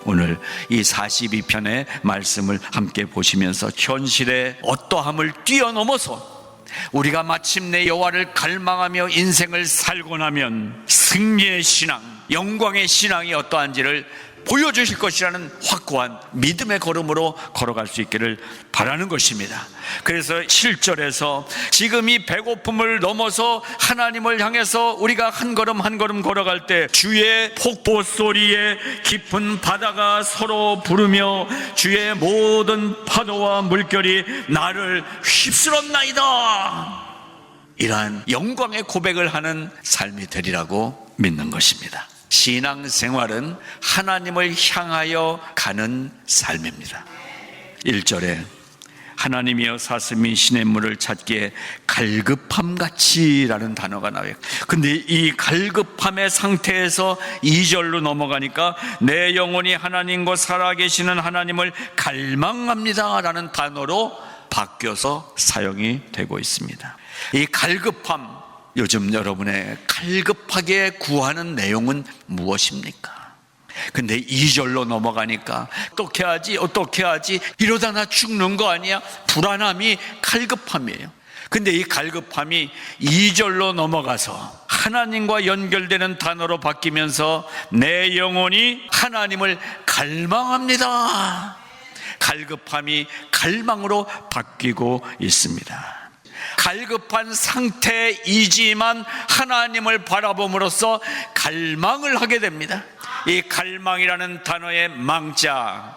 오늘 이 42편의 말씀을 함께 보시면서 현실의 어떠함을 뛰어넘어서 우리가 마침내 여호와를 갈망하며 인생을 살고 나면 승리의 신앙, 영광의 신앙이 어떠한지를 보여주실 것이라는 확고한 믿음의 걸음으로 걸어갈 수 있기를 바라는 것입니다. 그래서 7절에서 지금 이 배고픔을 넘어서 하나님을 향해서 우리가 한 걸음 한 걸음 걸어갈 때 주의 폭포 소리에 깊은 바다가 서로 부르며 주의 모든 파도와 물결이 나를 휩쓸었나이다. 이러한 영광의 고백을 하는 삶이 되리라고 믿는 것입니다. 신앙생활은 하나님을 향하여 가는 삶입니다. 1절에 하나님이여 사슴이 시냇물을 찾기에 갈급함같이 라는 단어가 나와요. 근데 이 갈급함의 상태에서 2절로 넘어가니까 내 영혼이 하나님과 살아계시는 하나님을 갈망합니다 라는 단어로 바뀌어서 사용이 되고 있습니다. 이 갈급함, 요즘 여러분의 갈급하게 구하는 내용은 무엇입니까? 근데 2절로 넘어가니까 어떻게 하지 이러다 나 죽는 거 아니야? 불안함이 갈급함이에요. 근데 이 갈급함이 2절로 넘어가서 하나님과 연결되는 단어로 바뀌면서 내 영혼이 하나님을 갈망합니다. 갈급함이 갈망으로 바뀌고 있습니다. 갈급한 상태이지만 하나님을 바라봄으로써 갈망을 하게 됩니다. 이 갈망이라는 단어의 망자,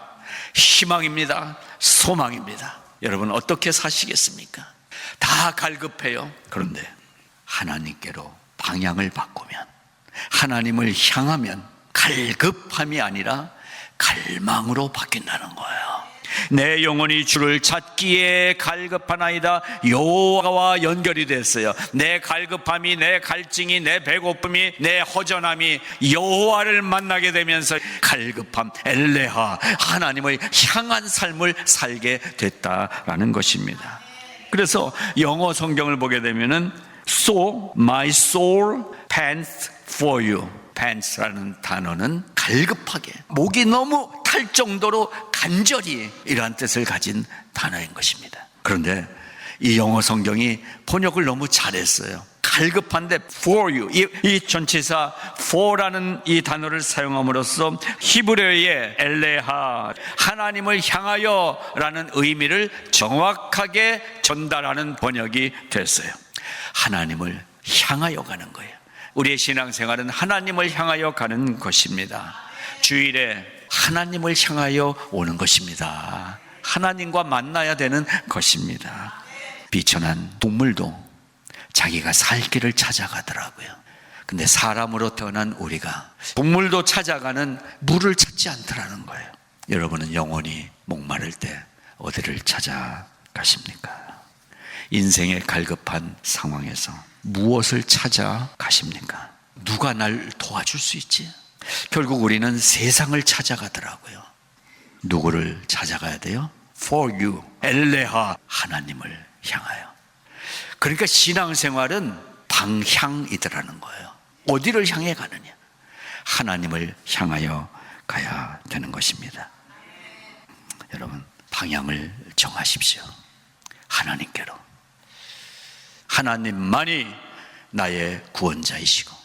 희망입니다. 소망입니다. 여러분 어떻게 사시겠습니까? 다 갈급해요. 그런데 하나님께로 방향을 바꾸면, 하나님을 향하면 갈급함이 아니라 갈망으로 바뀐다는 거예요. 내 영혼이 주를 찾기에 갈급하나이다. 여호와와 연결이 됐어요. 내 갈급함이, 내 갈증이, 내 배고픔이, 내 허전함이 여호와를 만나게 되면서 갈급함, 엘레하, 하나님을 향한 삶을 살게 됐다라는 것입니다. 그래서 영어 성경을 보게 되면은 So my soul pants for you. pants라는 단어는 갈급하게, 목이 너무 탈 정도로 간절히, 이러한 뜻을 가진 단어인 것입니다. 그런데 이 영어 성경이 번역을 너무 잘했어요. 갈급한데 for you, 이 전치사 for라는 이 단어를 사용함으로써 히브리어의 엘레하, 하나님을 향하여 라는 의미를 정확하게 전달하는 번역이 됐어요. 하나님을 향하여 가는 거예요. 우리의 신앙생활은 하나님을 향하여 가는 것입니다. 주일에 하나님을 향하여 오는 것입니다. 하나님과 만나야 되는 것입니다. 비천한 동물도 자기가 살 길을 찾아가더라고요. 근데 사람으로 태어난 우리가 동물도 찾아가는 물을 찾지 않더라는 거예요. 여러분은 영원히 목마를 때 어디를 찾아가십니까? 인생의 갈급한 상황에서 무엇을 찾아가십니까? 누가 날 도와줄 수 있지? 결국 우리는 세상을 찾아가더라고요. 누구를 찾아가야 돼요? For you, 엘레하, 하나님을 향하여. 그러니까 신앙생활은 방향이더라는 거예요. 어디를 향해 가느냐? 하나님을 향하여 가야 되는 것입니다. 여러분, 방향을 정하십시오. 하나님께로. 하나님만이 나의 구원자이시고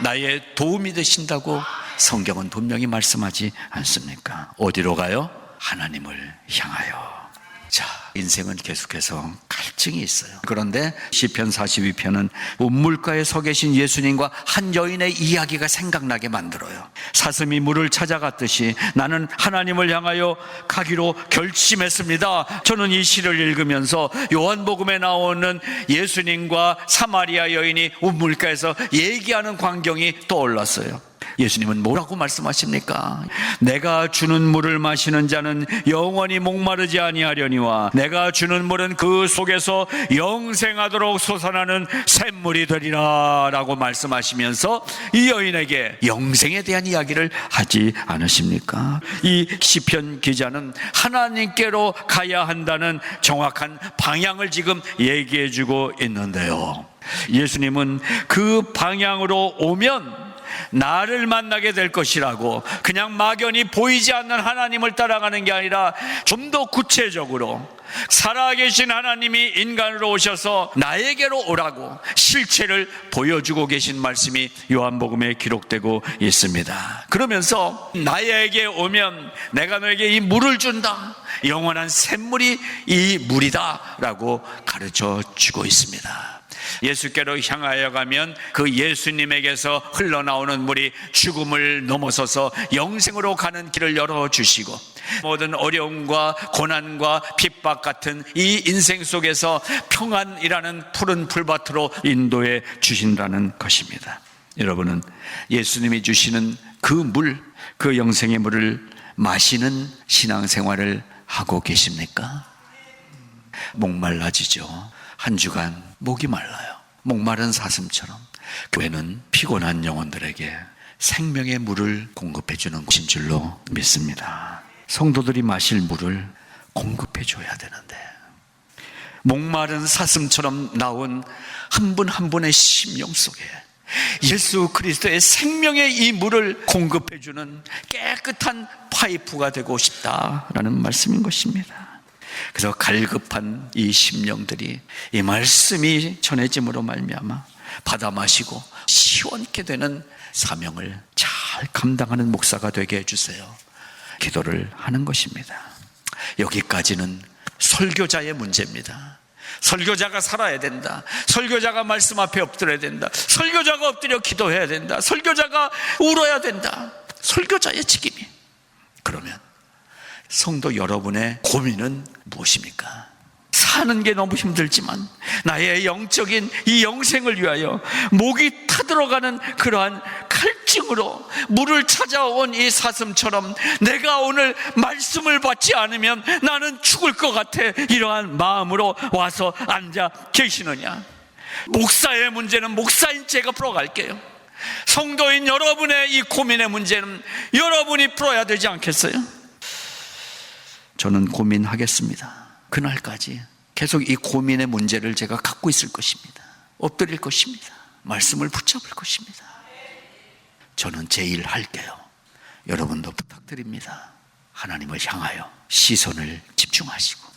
나의 도움이 되신다고 성경은 분명히 말씀하지 않습니까? 어디로 가요? 하나님을 향하여. 자, 인생은 계속해서 갈증이 있어요. 그런데 시편 42편은 우물가에 서 계신 예수님과 한 여인의 이야기가 생각나게 만들어요. 사슴이 물을 찾아갔듯이 나는 하나님을 향하여 가기로 결심했습니다. 저는 이 시를 읽으면서 요한복음에 나오는 예수님과 사마리아 여인이 우물가에서 얘기하는 광경이 떠올랐어요. 예수님은 뭐라고 말씀하십니까? 내가 주는 물을 마시는 자는 영원히 목마르지 아니하려니와 내가 주는 물은 그 속에서 영생하도록 솟아나는 샘물이 되리라 라고 말씀하시면서 이 여인에게 영생에 대한 이야기를 하지 않으십니까? 이 시편 기자는 하나님께로 가야 한다는 정확한 방향을 지금 얘기해 주고 있는데요, 예수님은 그 방향으로 오면 나를 만나게 될 것이라고, 그냥 막연히 보이지 않는 하나님을 따라가는 게 아니라 좀 더 구체적으로 살아계신 하나님이 인간으로 오셔서 나에게로 오라고 실체를 보여주고 계신 말씀이 요한복음에 기록되고 있습니다. 그러면서 나에게 오면 내가 너에게 이 물을 준다, 영원한 샘물이 이 물이다 라고 가르쳐 주고 있습니다. 예수께로 향하여 가면 그 예수님에게서 흘러나오는 물이 죽음을 넘어서서 영생으로 가는 길을 열어주시고, 모든 어려움과 고난과 핍박 같은 이 인생 속에서 평안이라는 푸른 풀밭으로 인도해 주신다는 것입니다. 여러분은 예수님이 주시는 그 물, 그 영생의 물을 마시는 신앙생활을 하고 계십니까? 목말라지죠. 한 주간 목이 말라요. 목마른 사슴처럼 교회는 피곤한 영혼들에게 생명의 물을 공급해 주는 곳인 줄로 믿습니다. 성도들이 마실 물을 공급해 줘야 되는데, 목마른 사슴처럼 나온 한 분 한 분의 심령 속에 예수 그리스도의 생명의 이 물을 공급해 주는 깨끗한 파이프가 되고 싶다라는 말씀인 것입니다. 그래서 갈급한 이 심령들이 이 말씀이 전해짐으로 말미암아 받아 마시고 시원케 되는 사명을 잘 감당하는 목사가 되게 해주세요. 기도를 하는 것입니다. 여기까지는 설교자의 문제입니다. 설교자가 살아야 된다. 설교자가 말씀 앞에 엎드려야 된다. 설교자가 엎드려 기도해야 된다. 설교자가 울어야 된다. 설교자의 책임이. 그러면 성도 여러분의 고민은 무엇입니까? 사는 게 너무 힘들지만 나의 영적인 이 영생을 위하여 목이 타들어가는 그러한 갈증으로 물을 찾아온 이 사슴처럼 내가 오늘 말씀을 받지 않으면 나는 죽을 것 같아, 이러한 마음으로 와서 앉아 계시느냐? 목사의 문제는 목사인 제가 풀어갈게요. 성도인 여러분의 이 고민의 문제는 여러분이 풀어야 되지 않겠어요? 저는 고민하겠습니다. 그날까지 계속 이 고민의 문제를 제가 갖고 있을 것입니다. 엎드릴 것입니다. 말씀을 붙잡을 것입니다. 저는 제 일 할게요. 여러분도 부탁드립니다. 하나님을 향하여 시선을 집중하시고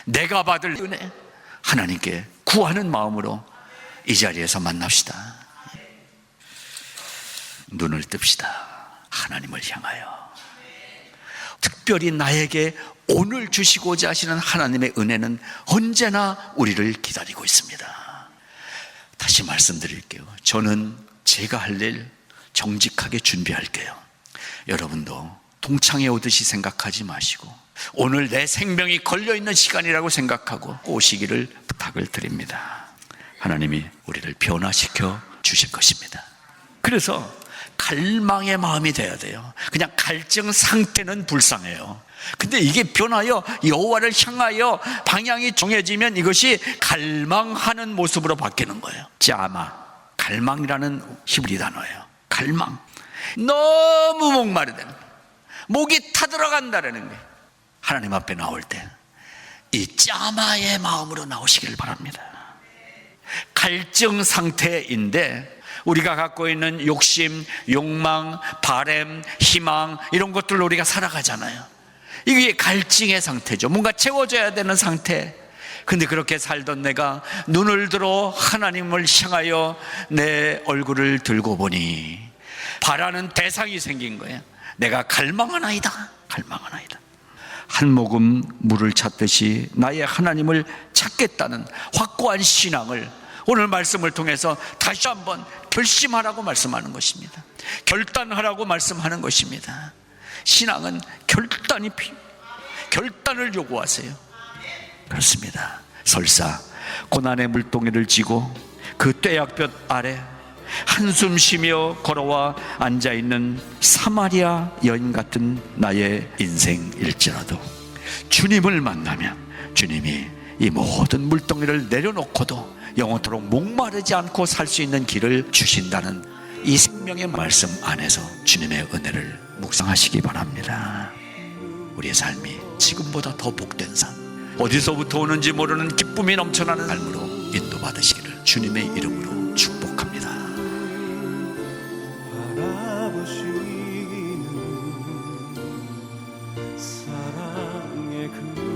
내가 받을 은혜 하나님께 구하는 마음으로 이 자리에서 만납시다. 눈을 뜹시다. 하나님을 향하여 특별히 나에게 오늘 주시고자 하시는 하나님의 은혜는 언제나 우리를 기다리고 있습니다. 다시 말씀드릴게요. 저는 제가 할 일 정직하게 준비할게요. 여러분도 동창회 오듯이 생각하지 마시고 오늘 내 생명이 걸려있는 시간이라고 생각하고 오시기를 부탁을 드립니다. 하나님이 우리를 변화시켜 주실 것입니다. 그래서 갈망의 마음이 돼야 돼요. 그냥 갈증 상태는 불쌍해요. 근데 이게 변하여 여호와를 향하여 방향이 정해지면 이것이 갈망하는 모습으로 바뀌는 거예요. 짜마, 갈망이라는 히브리 단어예요. 갈망. 너무 목마르다, 목이 타들어간다라는 거예요. 하나님 앞에 나올 때 이 짜마의 마음으로 나오시기를 바랍니다. 갈증 상태인데 우리가 갖고 있는 욕심, 욕망, 바램, 희망 이런 것들로 우리가 살아가잖아요. 이게 갈증의 상태죠. 뭔가 채워져야 되는 상태. 근데 그렇게 살던 내가 눈을 들어 하나님을 향하여 내 얼굴을 들고 보니 바라는 대상이 생긴 거예요. 내가 갈망하나이다. 갈망하나이다. 한 모금 물을 찾듯이 나의 하나님을 찾겠다는 확고한 신앙을 오늘 말씀을 통해서 다시 한번 결심하라고 말씀하는 것입니다. 결단하라고 말씀하는 것입니다. 신앙은 결단을 요구하세요. 그렇습니다. 설사 고난의 물동이를 지고 그 떼약볕 아래 한숨 쉬며 걸어와 앉아있는 사마리아 여인 같은 나의 인생일지라도 주님을 만나면 주님이 이 모든 물동이를 내려놓고도 영원토록 목마르지 않고 살 수 있는 길을 주신다는 이 생명의 말씀 안에서 주님의 은혜를 묵상하시기 바랍니다. 우리의 삶이 지금보다 더 복된 삶, 어디서부터 오는지 모르는 기쁨이 넘쳐나는 삶으로 인도받으시기를 주님의 이름으로 축복합니다. 사랑의 그